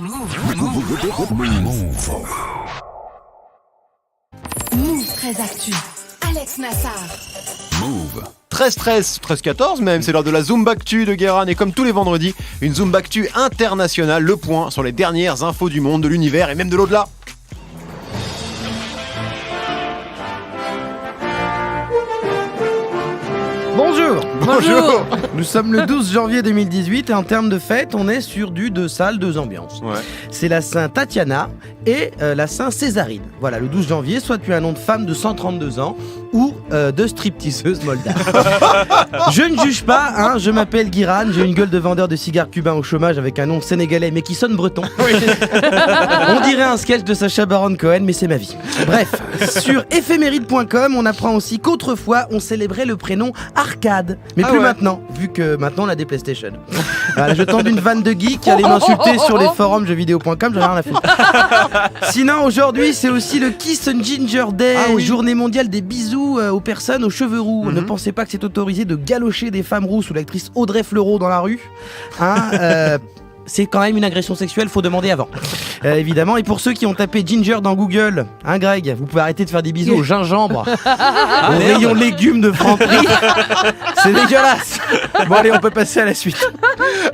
Move 13 Actu. Alex Nassar. Move. 13-13, 13-14 même, c'est l'heure de la Zoombactu de Guérin et comme tous les vendredis, une Zoombactu internationale, le point sur les dernières infos du monde, de l'univers et même de l'au-delà. Bonjour. Nous sommes le 12 janvier 2018 et en termes de fête, on est sur du deux salles, deux ambiances. Ouais. C'est la Saint-Tatiana et la Saint-Césarine. Voilà, le 12 janvier, soit tu as un nom de femme de 132 ans ou de stripteaseuse moldave. Je ne juge pas, hein, je m'appelle Guiran, j'ai une gueule de vendeur de cigares cubains au chômage avec un nom sénégalais mais qui sonne breton. Oui. On dirait un sketch de Sacha Baron Cohen, mais c'est ma vie. Bref, sur éphéméride.com, on apprend aussi qu'autrefois, on célébrait le prénom Arcade. Mais plus maintenant, vu que maintenant on a des PlayStation. Voilà, je tente une vanne de geek qui allait m'insulter sur les forums jeuxvideo.com, j'en ai rien à foutre. Sinon, aujourd'hui, c'est aussi le Kiss and Ginger Day, journée mondiale des bisous aux personnes aux cheveux roux. Ne pensez pas que c'est autorisé de galocher des femmes rousses ou l'actrice Audrey Fleurot dans la rue. Hein, c'est quand même une agression sexuelle, faut demander avant. Évidemment, et pour ceux qui ont tapé Ginger dans Google, hein Greg, vous pouvez arrêter de faire des bisous au gingembre, au rayon légumes de Franprix. C'est dégueulasse. Bon allez, on peut passer à la suite.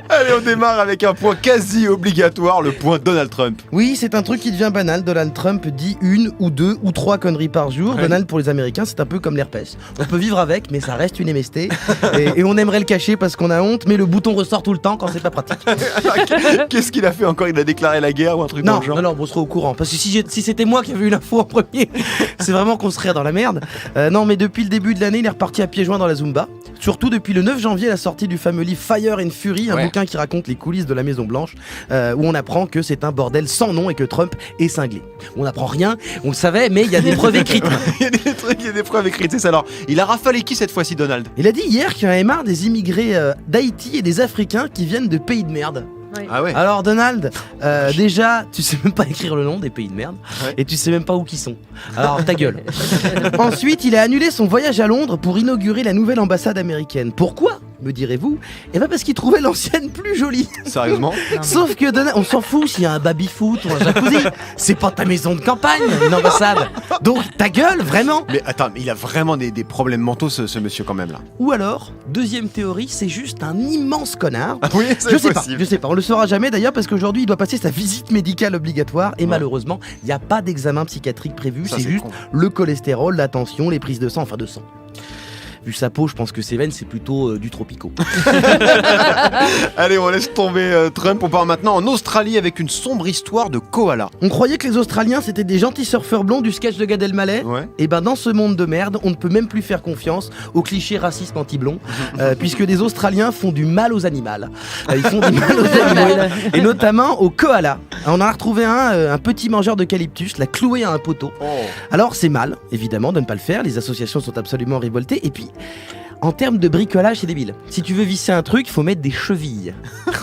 Allez, on démarre avec un point quasi obligatoire, le point Donald Trump. Oui, c'est un truc qui devient banal. Donald Trump dit une ou deux ou trois conneries par jour. Ouais. Donald, pour les Américains, c'est un peu comme l'herpès. On peut vivre avec, mais ça reste une MST. Et on aimerait le cacher parce qu'on a honte, mais le bouton ressort tout le temps quand c'est pas pratique. Qu'est-ce qu'il a fait encore? Il a déclaré la guerre ou un truc dans le genre? Non, on serait au courant. Parce que si c'était moi qui avais eu l'info en premier, c'est vraiment qu'on serait dans la merde. Non, mais depuis le début de l'année, il est reparti à pieds joints dans la Zumba. Surtout depuis le 9 janvier, la sortie du fameux livre Fire and Fury, un bouquin qui raconte les coulisses de la Maison Blanche, où on apprend que c'est un bordel sans nom et que Trump est cinglé. On n'apprend rien, on le savait, mais il y a des preuves écrites. Il y a des preuves écrites, c'est ça. Alors, il a rafalé qui cette fois-ci, Donald? Il a dit hier qu'il en avait marre des immigrés d'Haïti et des Africains qui viennent de pays de merde. Oui. Ah ouais. Alors Donald, déjà tu sais même pas écrire le nom des pays de merde et tu sais même pas où qu'ils sont. Alors ta gueule. Ensuite il a annulé son voyage à Londres pour inaugurer la nouvelle ambassade américaine. Pourquoi, me direz-vous? Eh ben parce qu'il trouvait l'ancienne plus jolie. Sérieusement? Sauf que Donald, on s'en fout s'il y a un baby-foot ou un jacuzzi. C'est pas ta maison de campagne, une ambassade. Donc ta gueule, vraiment. Mais attends, il a vraiment des problèmes mentaux ce monsieur quand même là. Ou alors, deuxième théorie, c'est juste un immense connard. Ah oui, c'est Je sais pas, on le saura jamais d'ailleurs parce qu'aujourd'hui il doit passer sa visite médicale obligatoire et malheureusement il n'y a pas d'examen psychiatrique prévu, c'est juste le cholestérol, la tension, les prises de sang, enfin de sang. Vu sa peau, je pense que ses veines, c'est plutôt du tropico. Allez, on laisse tomber Trump. On part maintenant en Australie avec une sombre histoire de koala. On croyait que les Australiens, c'était des gentils surfeurs blonds du sketch de Gad Elmaleh. Ouais. Et ben dans ce monde de merde, on ne peut même plus faire confiance aux clichés racistes anti-blonds, puisque des Australiens font du mal aux animaux. Ils font du mal aux animaux, et notamment aux koalas. On en a retrouvé un petit mangeur d'eucalyptus, l'a cloué à un poteau. Oh. Alors c'est mal, évidemment, de ne pas le faire. Les associations sont absolument révoltées. Et puis, en termes de bricolage, c'est débile. Si tu veux visser un truc, il faut mettre des chevilles,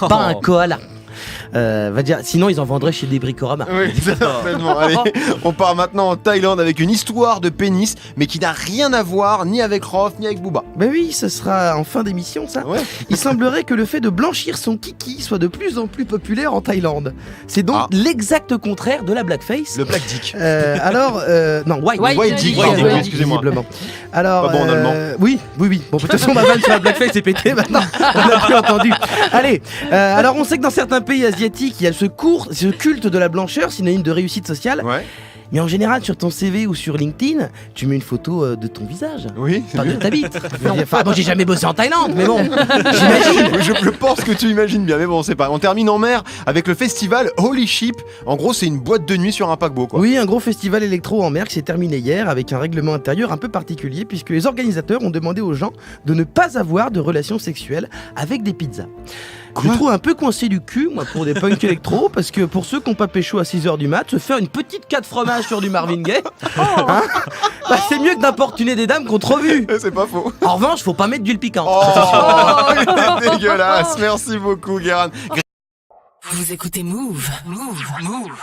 pas un koala. Va dire, sinon ils en vendraient chez des bricoramas. Oui, certainement. Allez, on part maintenant en Thaïlande avec une histoire de pénis, mais qui n'a rien à voir ni avec Rof ni avec Booba. Ben oui, ce sera en fin d'émission ça. Ouais. Il semblerait que le fait de blanchir son kiki soit de plus en plus populaire en Thaïlande. C'est donc l'exact contraire de la blackface. Le black dick. Non, white dick, excusez-moi. Visiblement. Alors, pas bon en allemand. Oui. Bon, de toute façon, ma vanne sur la blackface est pétée maintenant. On n'a plus entendu. Allez, alors on sait que dans certains pays asiatiques, il y a ce culte de la blancheur, synonyme de réussite sociale. Ouais. Mais en général, sur ton CV ou sur LinkedIn, tu mets une photo de ton visage. Oui. Pas de ta bite. Enfin, bon, j'ai jamais bossé en Thaïlande, mais bon, j'imagine. Je pense que tu imagines bien, mais bon, c'est pas. On termine en mer avec le festival Holy Ship. En gros, c'est une boîte de nuit sur un paquebot, quoi. Oui, un gros festival électro en mer qui s'est terminé hier avec un règlement intérieur un peu particulier puisque les organisateurs ont demandé aux gens de ne pas avoir de relations sexuelles avec des pizzas. Je trouve un peu coincé du cul, moi, pour des punks électro, parce que pour ceux qui n'ont pas pécho à 6h du mat, se faire une petite 4 fromages sur du Marvin Gaye, hein, bah, c'est mieux que d'importuner des dames qu'on trop vu. C'est pas faux. En revanche, faut pas mettre d'huile piquante. Oh, il est dégueulasse. Merci beaucoup, Guérin. Vous écoutez Move. Move.